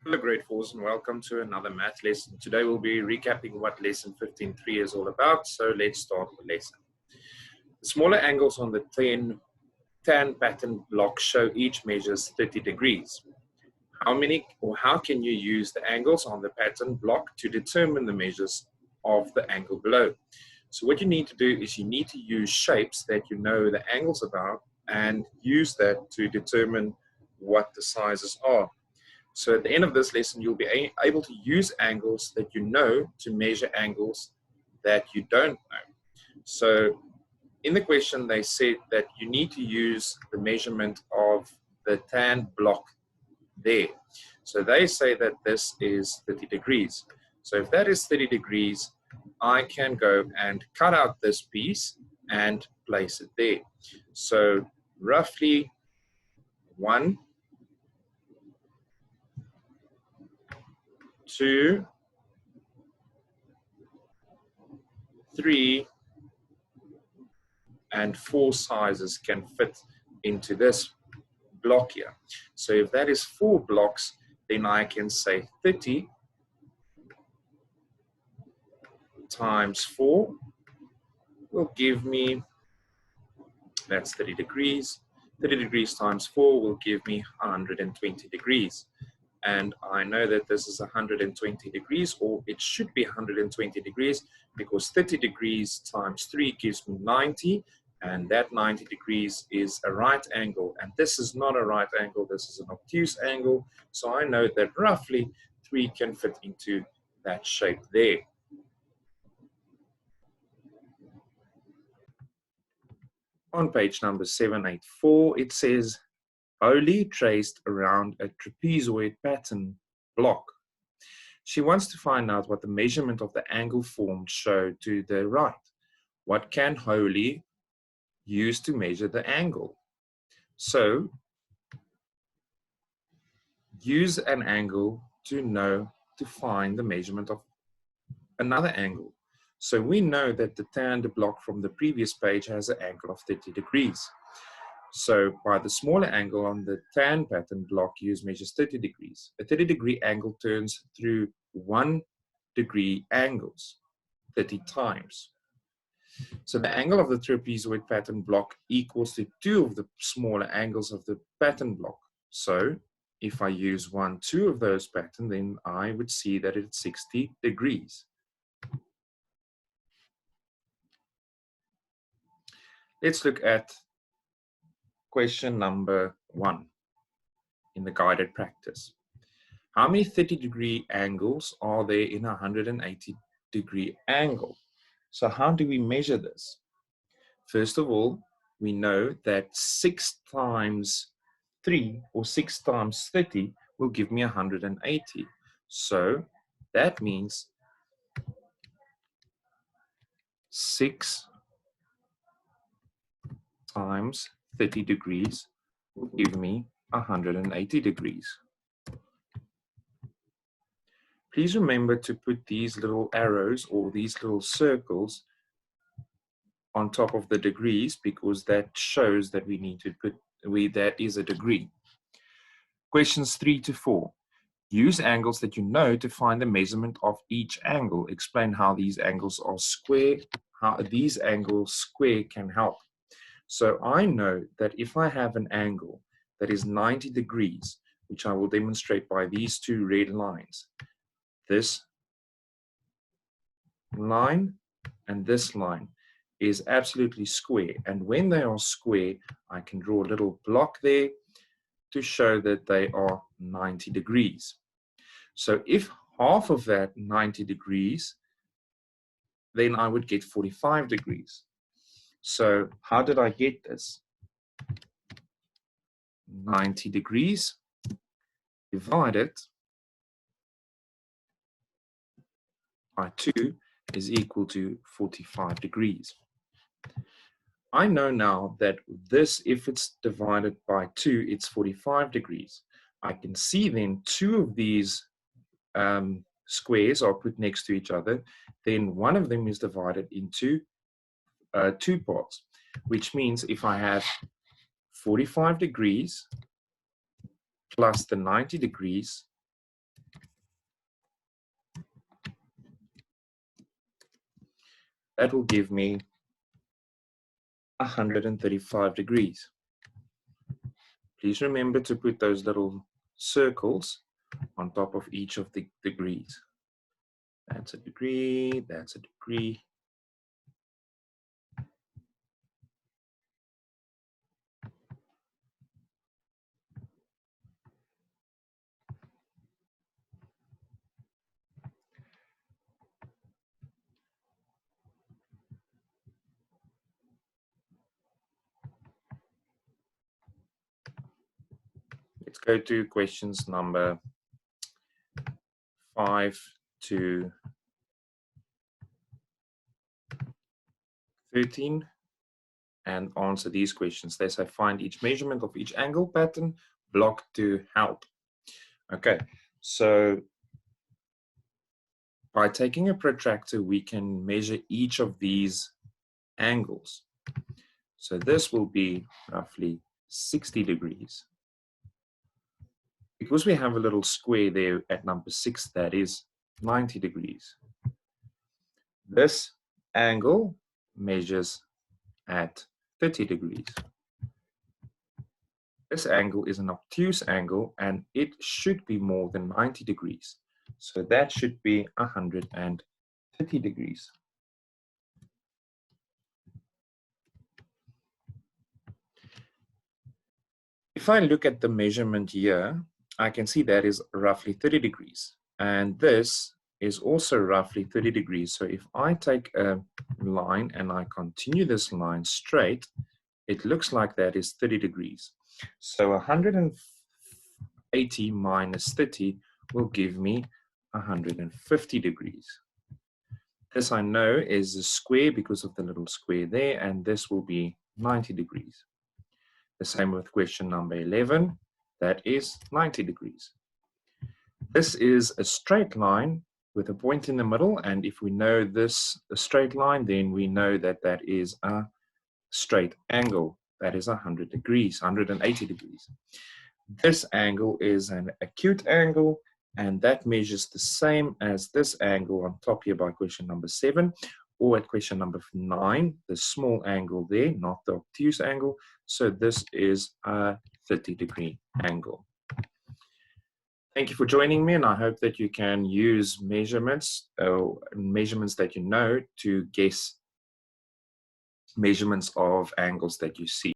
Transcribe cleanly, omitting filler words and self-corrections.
Hello grade 4s and welcome to another math lesson. Today we'll be recapping what lesson 15.3 is all about, so let's start the lesson. The smaller angles on the tan pattern block show each measures 30 degrees. How can you use the angles on the pattern block to determine the measures of the angle below? So what you need to do is you need to use shapes that you know the angles about and use that to determine what the sizes are. So at the end of this lesson, you'll be able to use angles that you know to measure angles that you don't know. So in the question, they said that you need to use the measurement of the tan block there. So they say that this is 30 degrees. So if that is 30 degrees, I can go and cut out this piece and place it there. So roughly 1, 2, 3, and 4 sizes can fit into this block here. So if that is 4 blocks, then I can say 30 times 4 will give me, that's 30 degrees. 30 degrees times 4 will give me 120 degrees. And I know that this is 120 degrees, or it should be 120 degrees, because 30 degrees times 3 gives me 90, and that 90 degrees is a right angle. And this is not a right angle, this is an obtuse angle. So I know that roughly 3 can fit into that shape there. On page number 784, it says, Holly traced around a trapezoid pattern block. She wants to find out what the measurement of the angle formed showed to the right. What can Holly use to measure the angle? So, use an angle to find the measurement of another angle. So we know that the tan block from the previous page has an angle of 30 degrees. So by the smaller angle on the tan pattern block, use measures 30 degrees. A 30-degree angle turns through 1-degree angles 30 times. So the angle of the trapezoid pattern block equals to 2 of the smaller angles of the pattern block. So if I use 2 of those patterns, then I would see that it's 60 degrees. Let's look at question number 1 in the guided practice. How many 30-degree angles are there in a 180-degree angle? So how do we measure this? First of all, we know that 6 times 3 or 6 times 30 will give me 180. So that means 6 times 30 degrees will give me 180 degrees. Please remember to put these little arrows or these little circles on top of the degrees, because that shows that we need to put, that is a degree. Questions 3 to 4. Use angles that you know to find the measurement of each angle. Explain how these angles are square, how these angles square can help. So I know that if I have an angle that is 90 degrees, which I will demonstrate by these 2 red lines, this line and this line is absolutely square. And when they are square, I can draw a little block there to show that they are 90 degrees. So if half of that 90 degrees, then I would get 45 degrees. So how did I get this? 90 degrees divided by 2 is equal to 45 degrees. I know now that this, if it's divided by 2, it's 45 degrees. I can see then 2 of these squares are put next to each other. Then one of them is divided into 2 parts, which means if I have 45 degrees plus the 90 degrees, that will give me 135 degrees. Please remember to put those little circles on top of each of the degrees. That's a degree, that's a degree. Let's go to questions number 5 to 13 and answer these questions. They say find each measurement of each angle pattern, block to help. Okay, so by taking a protractor, we can measure each of these angles. So this will be roughly 60 degrees. Because we have a little square there at number 6, that is 90 degrees. This angle measures at 30 degrees. This angle is an obtuse angle and it should be more than 90 degrees. So that should be 130 degrees. If I look at the measurement here, I can see that is roughly 30 degrees. And this is also roughly 30 degrees. So if I take a line and I continue this line straight, it looks like that is 30 degrees. So 180 minus 30 will give me 150 degrees. This I know is a square because of the little square there, and this will be 90 degrees. The same with question number 11, that is 90 degrees. This is a straight line with a point in the middle, and if we know this a straight line, then we know that that is a straight angle. That is 100 degrees, 180 degrees. This angle is an acute angle, and that measures the same as this angle on top here by question number 7, or at question number 9, the small angle there, not the obtuse angle. So this is a 30-degree angle. Thank you for joining me, and I hope that you can use measurements that you know to guess measurements of angles that you see.